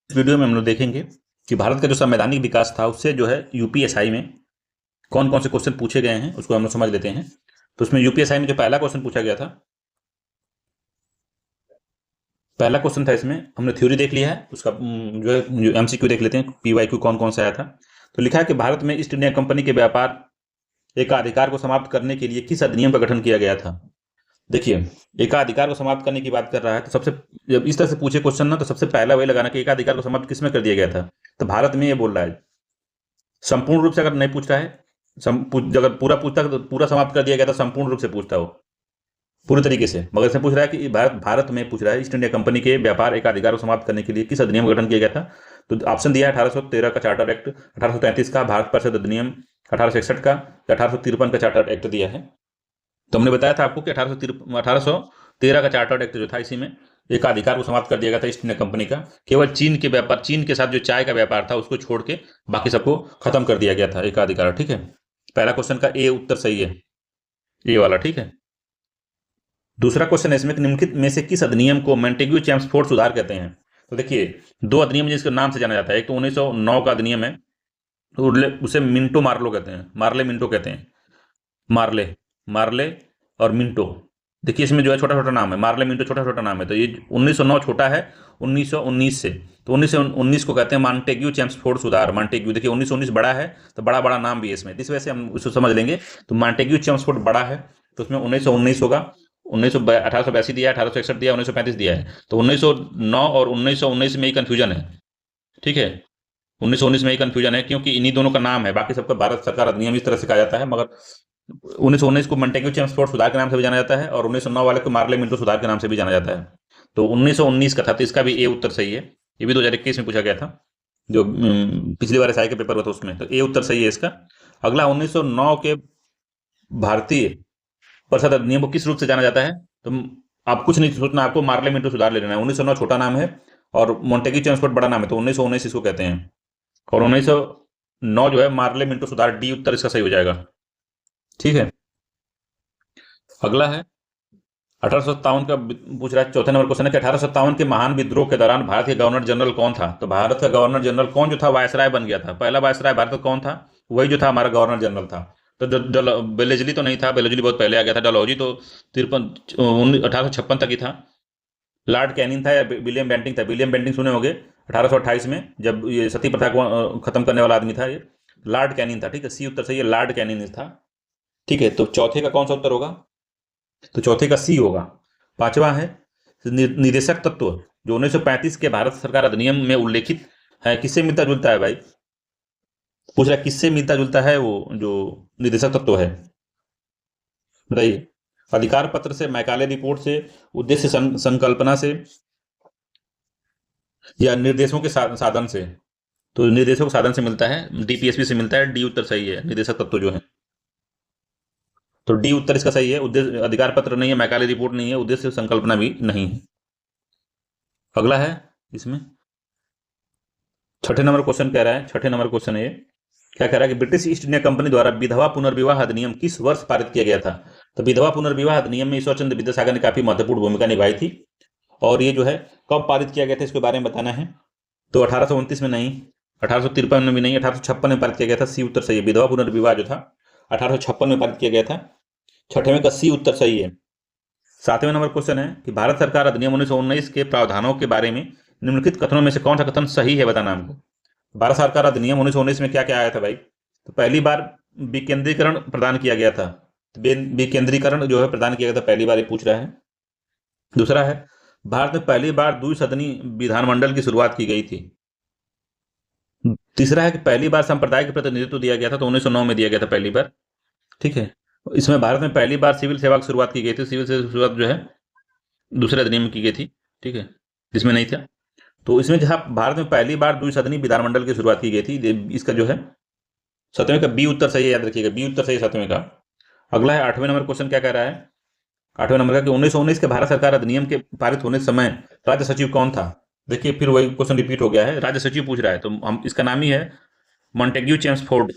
इस वीडियो में हम लोग देखेंगे कि भारत का जो संवैधानिक विकास था उससे जो है यूपीएसआई में कौन कौन से क्वेश्चन पूछे गए हैं उसको हम लोग समझ लेते हैं। तो उसमें यूपीएसआई में जो पहला क्वेश्चन पूछा गया था, पहला क्वेश्चन था, इसमें हमने थ्योरी देख लिया है, उसका जो है एमसीक्यू देख लेते हैं, पीवाईक्यू कौन कौन सा आया था। तो लिखा है कि भारत में ईस्ट इंडिया कंपनी के व्यापार एकाधिकार को समाप्त करने के लिए किस अधिनियम का गठन किया गया था। देखिए, एकाधिकार को समाप्त करने की बात कर रहा है, तो सबसे जब इस तरह से पूछे क्वेश्चन ना, तो सबसे पहला वही लगाना कि एकाधिकार को समाप्त किसमें कर दिया गया था। तो भारत में ये बोल रहा है, संपूर्ण रूप से अगर नहीं पूछ रहा है, अगर पूरा पूछता तो पूरा समाप्त कर दिया गया था, संपूर्ण रूप से पूछता हो पूरी तरीके से, मगर इसमें पूछ रहा है कि भारत में पूछ रहा है ईस्ट इंडिया कंपनी के व्यापार एकाधिकार को समाप्त करने के लिए किस अधिनियम का गठन किया गया था। तो ऑप्शन दिया है 1813 का चार्टर एक्ट, 1833 का भारत परिषद अधिनियम, 1861 का, 1853 का चार्टर एक्ट दिया है। तो हमने बताया था आपको कि 1813 का चार्टर्ड एक्ट जो था, इसी में एकाधिकार को समाप्त कर दिया गया था ईस्ट इंडिया कंपनी का। केवल चीन के साथ जो चाय का व्यापार था उसको छोड़ के बाकी सबको खत्म कर दिया गया था एकाधिकार। ठीक है, पहला क्वेश्चन का ए उत्तर सही है, ए वाला। ठीक है, दूसरा क्वेश्चन है इसमें, निम्नलिखित में से किस अधिनियम को मॉन्टेग्यू चेम्सफोर्ड सुधार कहते हैं। तो देखिए, दो अधिनियम जिसके नाम से जाना जाता है, एक तो 1909 का अधिनियम है, तो उसे मिंटो मार्लो कहते हैं, मार्ले मिंटो कहते हैं, मार्ले मार्ले और मिंटो। देखिए, इसमें जो है छोटा छोटा नाम है, मार्ले मिंटो छोटा छोटा नाम है। तो ये 1909 छोटा है 1919 से, तो 1919 को कहते हैं मॉन्टेग्यू चेम्सफोर्ड सुधार। मॉन्टेग्यू, देखिए 1919 बड़ा है तो बड़ा बड़ा नाम भी है इसमें, इस वजह से हम उसको समझ लेंगे। तो मॉन्टेग्यू चेम्सफोर्ड बड़ा है, तो उसमें 1919 होगा। 1882 दिया है, 1861 दिया है, 1935 दिया है। तो 1909 और 1919 में ही कन्फ्यूजन है। ठीक है, 1919 में ही कन्फ्यूजन है, क्योंकि इन्हीं दोनों का नाम है, बाकी सबका भारत सरकार अधिनियम इस तरह से कहा जाता है। मगर 1919 को मॉन्टेग्यू चेम्सफोर्ड सुधार के नाम से भी जाना जाता है, और 1909 वाले को मार्ले मिंटो सुधार के नाम से भी जाना जाता है। तो 1919 का था, तो इसका भी ए उत्तर सही है। ये भी 2021 में पूछा गया था, जो पिछली बार एसआई के पेपर हुआ था उसमें, तो ए उत्तर सही है इसका। अगला, 1909 के भारतीय परिषद अधिनियम को किस रूप से जाना जाता है। तो आप कुछ नहीं सोचना, आपको मार्ले मिंटो सुधार ले लेना है। 1909 छोटा नाम है और मॉन्टेग्यू चेम्सफोर्ड बड़ा नाम है, तो 1919 इसको कहते हैं, और 1909 जो है मार्ले मिंटो सुधार, डी उत्तर इसका सही हो जाएगा। ठीक है, अगला है 1857 का पूछ रहा है, चौथे नंबर क्वेश्चन है कि 1857 के महान विद्रोह के दौरान भारत के गवर्नर जनरल कौन था। तो भारत का गवर्नर जनरल कौन जो था, वायसराय बन गया था। पहला वायसराय भारत का कौन था, वही जो था हमारा गवर्नर जनरल था। तो बेलेजली तो नहीं था, बेलेजली बहुत पहले आ गया था। डलहौजी तो 1856 तक ही था। लॉर्ड कैनिंग था या विलियम बेंटिंग था। विलियम बेंटिंग सुने होंगे, 1828 में जब ये सती प्रथा को खत्म करने वाला आदमी था, ये लॉर्ड कैनिंग था। ठीक है, सी उत्तर सही है, लॉर्ड कैनिंग था। ठीक है, तो चौथे का कौन सा उत्तर होगा, तो चौथे का सी होगा। पांचवा है निदेशक तत्व, जो 1935 के भारत सरकार अधिनियम में उल्लेखित है, किससे मिलता जुलता है भाई। पूछ रहा है किससे मिलता जुलता है वो जो निदेशक तत्व है, बताइए। अधिकार पत्र से, मैकाले रिपोर्ट से, उद्देश्य संकल्पना से, या निर्देशों के साधन से। तो निर्देशों के साधन से मिलता है, डीपीएसपी से मिलता है, डी उत्तर सही है, निदेशक तत्व जो है। तो डी उत्तर इसका सही है। उद्देश्य, अधिकार पत्र नहीं है, मैकाले रिपोर्ट नहीं है, उद्देश्य संकल्पना भी नहीं है। अगला है इसमें छठे नंबर क्वेश्चन कह रहा है, छठे नंबर क्वेश्चन है ये, क्या कह रहा है कि ब्रिटिश ईस्ट इंडिया कंपनी द्वारा विधवा पुनर्विवाह अधिनियम किस वर्ष पारित किया गया था। तो विधवा पुनर्विवाह अधिनियम में ईश्वर चंद्र विद्यासागर ने काफी महत्वपूर्ण भूमिका निभाई थी, और ये जो है कब पारित किया गया था इसके बारे में बताना है। तो 1829 में नहीं, 1853 में भी नहीं, 1856 में पारित किया गया था, सी उत्तर सही है। विधवा पुनर्विवाह जो था 1856 में पारित किया गया था, छठवें का सी उत्तर सही है। सातवें नंबर क्वेश्चन है कि भारत सरकार अधिनियम 1919 के प्रावधानों के बारे में निम्नलिखित कथनों में से कौन सा कथन सही है, बताना हमको। भारत सरकार अधिनियम 1919 में क्या क्या आया था भाई। तो पहली बार विकेंद्रीकरण प्रदान किया गया था, विकेंद्रीकरण जो है प्रदान किया गया था, पहली बार ये पूछ रहा है। दूसरा है, भारत में पहली बार द्विसदनी विधानमंडल की शुरुआत की गई थी। तीसरा है कि पहली बार सांप्रदायिक प्रतिनिधित्व दिया गया था, तो 1909 में दिया गया था पहली बार। ठीक है, इसमें भारत में पहली बार सिविल सेवा की शुरुआत की गई थी। सिविल सेवा की शुरुआत जो है दूसरे अधिनियम में की गई थी, ठीक है, जिसमें नहीं था। तो इसमें जहां भारत में पहली बार द्विसदनी विधानमंडल की शुरुआत की गई थी, इसका जो है सातवें का बी उत्तर सही है, याद रखिएगा, बी उत्तर सही है सातवें का। अगला है आठवें नंबर क्वेश्चन, क्या कह रहा है आठवें नंबर का कि 1919 के भारत सरकार अधिनियम के पारित होने समय राज्य सचिव कौन था। देखिए, फिर वही क्वेश्चन रिपीट हो गया है, राज्य सचिव पूछ रहा है, तो हम इसका नाम ही है मॉन्टेग्यू चेम्सफोर्ड।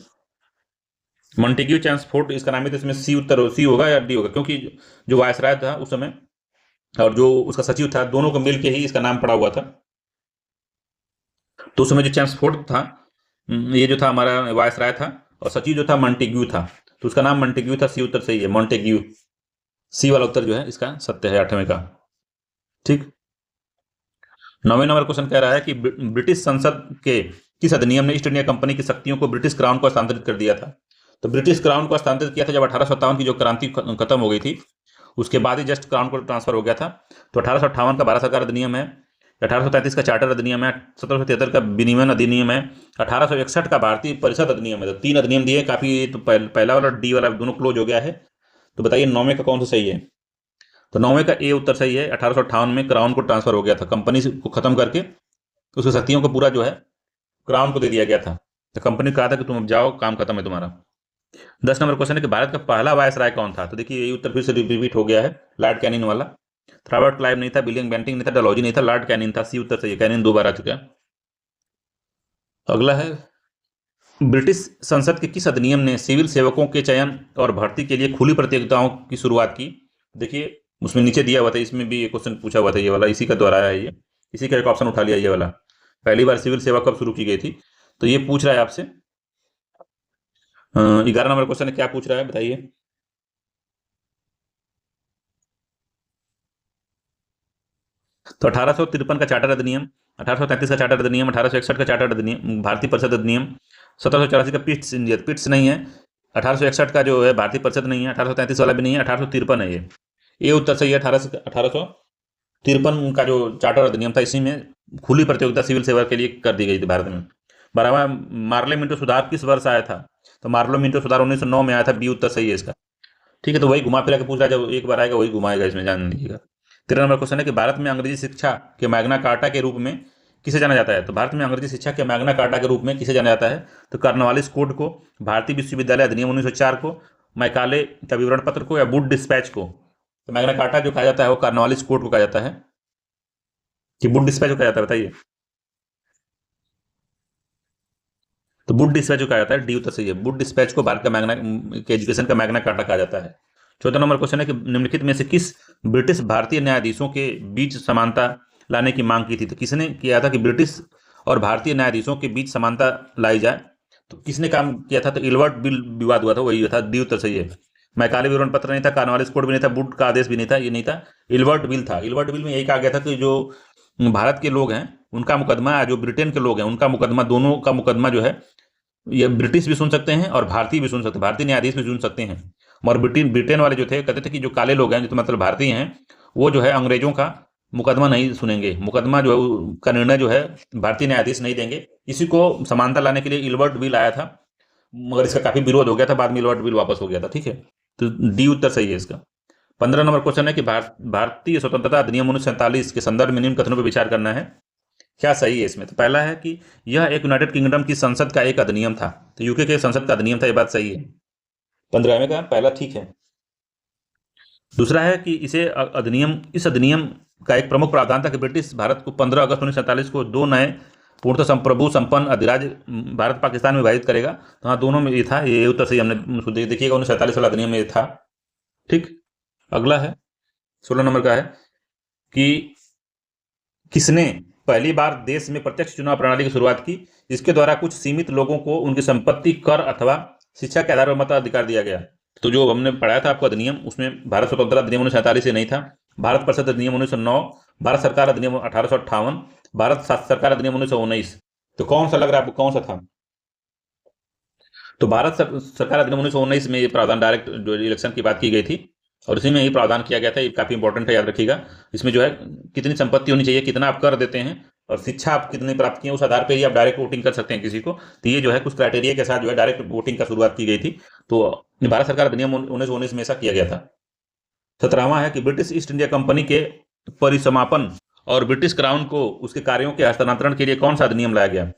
मॉन्टेग्यू चेम्सफोर्ड इसका नाम है, तो इसमें सी उत्तर सी होगा या डी होगा, क्योंकि जो वायसराय था उस समय और जो उसका सचिव था, दोनों को मिलकर ही इसका नाम पड़ा हुआ था। तो उस समय जो चैम्सफोर्ड था, ये जो था हमारा वायसराय था, और सचिव जो था मॉन्टेग्यू था। तो उसका नाम मॉन्टेग्यू था, सी उत्तर सही है, मॉन्टेग्यू। सी वाला उत्तर जो है इसका सत्य है 8वें का। ठीक। 9वें नंबर क्वेश्चन कह रहा है कि ब्रिटिश संसद के किस अधिनियम ने ईस्ट इंडिया कंपनी की शक्तियों को ब्रिटिश क्राउन को हस्तांतरित कर दिया था? तो ब्रिटिश क्राउन को हस्तांतरित किया था जब 1857 की जो क्रांति खत्म हो गई थी, उसके बाद ही जस्ट क्राउन को ट्रांसफर हो गया था। तो 1858 का भारत सरकार अधिनियम है, 1833 का चार्टर अधिनियम है, 1773 का विनियमन अधिनियम है, 1861 का भारतीय परिषद अधिनियम है। तो 3 अधिनियम दिए काफी। तो पहला वाला डी वाला दोनों क्लोज हो गया है। तो बताइए 9वें का कौन सा सही है? तो 9वें का ए उत्तर सही है। 1858 में क्राउन को ट्रांसफर हो गया था, कंपनी को खत्म करके उसकी शक्तियों को पूरा जो है क्राउन को दे दिया गया था। तो कंपनी को कहा था कि तुम अब जाओ, काम खत्म है तुम्हारा। 10 नंबर क्वेश्चन है कि भारत का पहला वायसराय कौन था? तो देखिए ये उत्तर फिर से रिपीट हो गया है, लॉर्ड कैनिंग वाला। रॉबर्ट क्लाइव नहीं था, विलियम बेंटिंग नहीं था, डलहौजी नहीं था, लॉर्ड कैनिंग था। सी उत्तर सही है, कैनिंग 2 बार आ चुका है। अगला है, ब्रिटिश संसद के किस अधिनियम ने सिविल सेवकों के चयन और भर्ती के लिए खुली प्रतियोगिताओं की शुरुआत की? देखिए उसमें नीचे दिया हुआ था, इसमें भी एक क्वेश्चन पूछा हुआ था, ये वाला इसी का दोहराया है, ये इसी का एक ऑप्शन उठा लिया ये वाला। पहली बार सिविल सेवा कब शुरू की गई थी? तो ये पूछ रहा है आपसे। 11 नंबर क्वेश्चन है, क्या पूछ रहा है बताइए? तो 1853 का चार्टर अधिनियम, 1833 का चार्टर अधिनियम, 1861 का चार्टर अधिनियम, भारतीय परिषद अधिनियम, 1784 का पिट्स पिट्स नहीं है, 1861 का जो है भारतीय परिषद नहीं है, 1833 वाला भी नहीं है, 1853 है ये उत्तर सही है। 1853 का जो चार्टर अधिनियम था, इसी में खुली प्रतियोगिता सिविल सेवा के लिए कर दी गई थी भारत में। 12वां, मार्ले मिंटो सुधार किस वर्ष आया था? तो मार्लो मिंटो सुधार 1909 में आया था, बी उत्तर सही है इसका। ठीक है, तो वही घुमा फिरा के पूछ रहा है, जब एक बार आएगा वही घुमाएगा, इसमें जान लीजिएगा। 13 नंबर क्वेश्चन है कि भारत में अंग्रेजी शिक्षा के मैग्ना कार्टा के रूप में किसे जाना जाता है? तो भारत में अंग्रेजी शिक्षा के मैग्ना कार्टा के रूप में किसे जाना जाता है? तो कार्नवालिस कोड को, भारतीय विश्वविद्यालय अधिनियम 1904 को, मैकाले का विवरण पत्र को, या वुड डिस्पैच को? तो मैग्ना कार्टा जो कहा जाता है वो कार्नवालिस कोड को कहा जाता है, कि वुड डिस्पैच को कहा जाता है, बताइए? तो वुड डिस्पैच को कहा जाता है, डी उत्तर सही है। वुड डिस्पैच को भारत का मैग्ना के एजुकेशन का मैग्ना कार्टा कहा जाता है। 14 नंबर क्वेश्चन है कि निम्नलिखित में से किस ब्रिटिश भारतीय न्यायाधीशों के बीच समानता लाने की मांग की थी? तो किसने किया था कि ब्रिटिश और भारतीय न्यायाधीशों के बीच समानता लाई जाए? तो किसने काम किया था? तो इल्वर्ट बिल विवाद हुआ था, वही था, डी उत्तर सही है। मैकाले विवरण पत्र नहीं था, कार्नवालिस कोड भी नहीं था, वुड का आदेश भी नहीं था, ये नहीं था, इल्वर्ट बिल था। इल्वर्ट बिल में यही कहा गया था कि जो भारत के लोग हैं उनका मुकदमा, जो ब्रिटेन के लोग हैं उनका मुकदमा, दोनों का मुकदमा जो है ये ब्रिटिश भी सुन सकते हैं और भारतीय भी सुन सकते हैं, भारतीय न्यायाधीश भी सुन सकते हैं। और ब्रिटेन ब्रिटेन वाले जो थे कहते थे कि जो काले लोग हैं, जो तो मतलब भारतीय हैं, वो जो है अंग्रेजों का मुकदमा नहीं सुनेंगे, मुकदमा जो है का निर्णय जो है भारतीय न्यायाधीश नहीं देंगे। इसी को समानता लाने के लिए इल्वर्ट बिल आया था, मगर इसका काफी विरोध हो गया था, बाद में इल्वर्ट बिल वापस हो गया था। ठीक है, तो डी उत्तर सही है इसका। 15 नंबर क्वेश्चन है कि भारतीय स्वतंत्रता अधिनियम 1947 के संदर्भ में निम्न कथनों पर विचार करना है, क्या सही है इसमें? तो पहला है कि यह एक यूनाइटेड किंगडम की संसद का एक अधिनियम था, तो यूके के संसद का अधिनियम था, ये बात सही है। 15वें का पहला ठीक है। दूसरा है कि इस अधिनियम का एक प्रमुख प्रावधान था कि ब्रिटिश भारत को 15 अगस्त 1947 को 2 नए पूर्णतः संप्रभु संपन्न अधिराज्य भारत पाकिस्तान में विभाजित करेगा। तो हाँ, दोनों में ये था, ये उत्तर सही हमने देखिएगा 1947 वाला अधिनियम में ये था। ठीक। अगला है 16 नंबर का है कि किसने पहली बार देश में प्रत्यक्ष चुनाव प्रणाली की शुरुआत की? इसके द्वारा कुछ सीमित लोगों को उनकी संपत्ति, कर अथवा शिक्षा के आधार पर मताधिकार दिया गया। तो जो हमने पढ़ाया था आपको अधिनियम, उसमें भारत स्वतंत्रता अधिनियम 1947 से नहीं था, भारत परिषद अधिनियम 1909, भारत सरकार अधिनियम 1858, भारत सरकार अधिनियम 1919। तो कौन सा लग रहा है आपको, कौन सा था? तो भारत सरकार अधिनियम 1919 में ये प्रावधान, डायरेक्ट जो इलेक्शन की बात की गई थी, और इसी में ही प्रावधान किया गया था। ये काफी इंपॉर्टेंट है, याद रखिएगा। इसमें जो है कितनी संपत्ति होनी चाहिए, कितना आप कर देते हैं, और शिक्षा आप कितनी प्राप्त किए, उस आधार पर ही आप डायरेक्ट वोटिंग कर सकते हैं किसी को। तो ये जो है कुछ क्राइटेरिया के साथ जो है डायरेक्ट वोटिंग का शुरुआत की गई थी। तो भारत सरकार अधिनियम 1919 में ऐसा किया गया था। 17वां है कि ब्रिटिश ईस्ट इंडिया कंपनी के परिसमापन और ब्रिटिश क्राउन को उसके कार्यों के हस्तांतरण के लिए कौन सा अधिनियम लाया गया?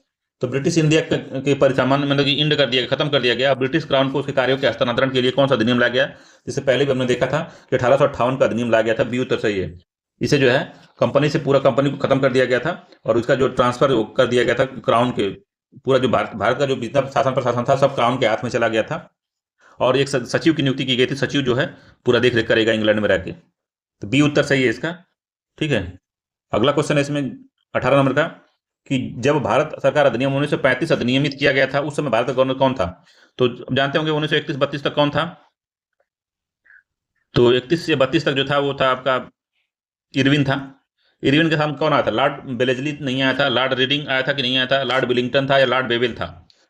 तो ब्रिटिश इंडिया के परिसमापन मतलब कि इंड कर दिया, खत्म कर दिया गया। ब्रिटिश क्राउन को उसके कार्यों के हस्तांतरण के लिए कौन सा अधिनियम लाया गया? जिससे पहले भी हमने देखा था कि 1858 का अधिनियम लाया गया था, बी उत्तर सही है। इसे जो है कंपनी से पूरा कंपनी को खत्म कर दिया गया था, और उसका जो ट्रांसफर कर दिया गया था क्राउन के, पूरा जो भारत का जो जितना शासन प्रशासन था सब क्राउन के हाथ में चला गया था, और एक सचिव की नियुक्ति की गई थी। सचिव जो है पूरा देख रेख करेगा इंग्लैंड में रह के। तो बी उत्तर सही है इसका। ठीक है। अगला क्वेश्चन है इसमें 18 नंबर का कि जब भारत सरकार अधिनियम 1935 अधिनियमित किया गया था, उस समय भारत का गवर्नर कौन था? तो जानते होंगे 1931-32 तक कौन था? तो 31 से 32 तक जो था वो था आपका इरविन था। इरविन के साथ कौन आया था? लॉर्ड बेलेजली नहीं आया था, लॉर्ड रीडिंग आया था कि नहीं आया था, लॉर्ड विलिंगटन था या लॉर्ड बेवेल था?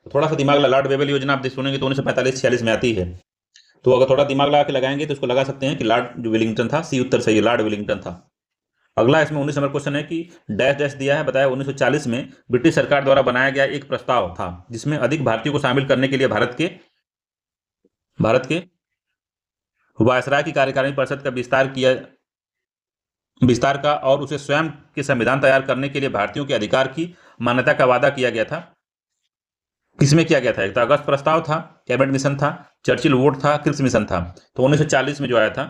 तो थोड़ा सा दिमाग लगा, लॉर्ड बेवेल योजना आप सुनेंगे तो 1945-46 में आती है, तो अगर थोड़ा दिमाग लगा के लगाएंगे तो उसको लगा सकते हैं कि लॉर्ड जो विलिंगटन था, सी उत्तर सही है, लॉर्ड विलिंगटन था। अगला इसमें 19 नंबर क्वेश्चन है कि डैश डैश दिया है, बताया 1940 में ब्रिटिश सरकार द्वारा बनाया गया एक प्रस्ताव था जिसमें अधिक भारतीयों को शामिल करने के लिए भारत के वायसराय की कार्यकारिणी परिषद का विस्तार का और उसे स्वयं के संविधान तैयार करने के लिए भारतीयों के अधिकार की मान्यता का वादा किया गया था। किसमें किया गया था? एक तो अगस्त प्रस्ताव था, कैबिनेट मिशन था, चर्चिल वोट था, क्रिप्स मिशन था। तो 1940 में जो आया था,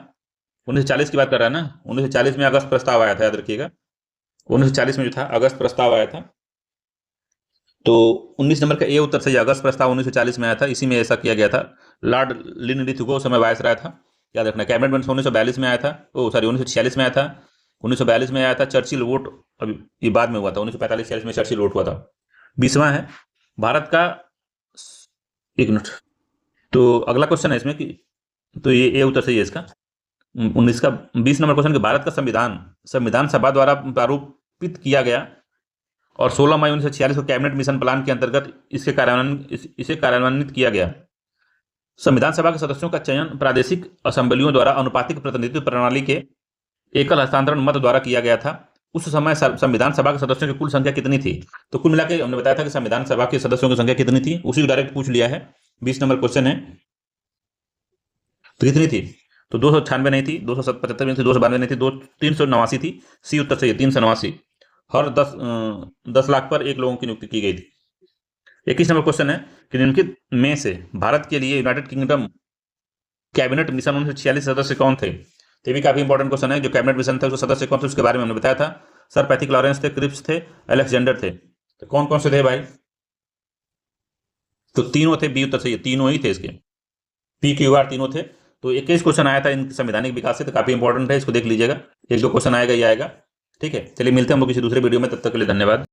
1940 की बात कर रहा है ना, 1940 में अगस्त प्रस्ताव आया था, याद रखिएगा। 1940 में जो था अगस्त प्रस्ताव आया था, तो 19 नंबर का ए उत्तर सही। अगस्त प्रस्ताव 1940 में आया था, इसी में ऐसा किया गया था। लॉर्ड लिनलिथगो उस समय वायसराय था, याद रखना। कैबिनेट मिशन 1942 में आया था, 1946 में आया था, 1942 में आया था। चर्चिल वोट अभी ये बाद में हुआ था, 1945-46 में चर्चिल वोट हुआ था। 20वां है भारत का, एक मिनट, तो अगला क्वेश्चन है इसमें कि, तो ये ए उत्तर सही है इसका। 19 का 20 नंबर क्वेश्चन कि भारत का संविधान सभा द्वारा प्रारूपित किया गया और 16 मई 1946 को कैबिनेट मिशन प्लान के अंतर्गत इसे कार्यान्वित किया गया। संविधान सभा के सदस्यों का चयन प्रादेशिक असेंबलियों द्वारा अनुपातिक प्रतिनिधित्व प्रणाली के एकल हस्तांतरण मत द्वारा किया गया था। उस समय संविधान सभा के सदस्यों की कुल संख्या कितनी थी? तो कुल मिलाकर हमने बताया था कि संविधान सभा के सदस्यों की संख्या कितनी थी, उसी को डायरेक्ट पूछ लिया है। 20 नंबर क्वेश्चन है, तो कितनी थी? तो 296 नहीं थी, 275 नहीं थी, 292 नहीं थी, 389 थी। सी उत्तर सही है, 389। हर 10 लाख पर एक लोगों की नियुक्ति की गई थी। 21 नंबर क्वेश्चन है कि निम्नलिखित में से भारत के लिए यूनाइटेड किंगडम कैबिनेट मिशन 1946 सदस्य कौन थे? तो ये भी काफी इंपॉर्टेंट क्वेश्चन है। जो कैबिनेट मिशन थे उसके सदस्य कौन थे उसके बारे में हमने बताया था। सर पैथिक लॉरेंस थे, क्रिप्स थे, अलेक्जेंडर थे। तो कौन कौन से थे भाई? तो तीनों थे, बी उत्तर सही है, तीनों ही थे इसके, पी क्यू आर तीनों थे। तो 21 क्वेश्चन आया था इन संवैधानिक विकास से, तो काफी इंपॉर्टेंट है, इसको देख लीजिएगा। 1-2 क्वेश्चन आएगा, ये आएगा। ठीक है, चलिए मिलते हैं हम लोग किसी दूसरे वीडियो में, तब तक के लिए धन्यवाद।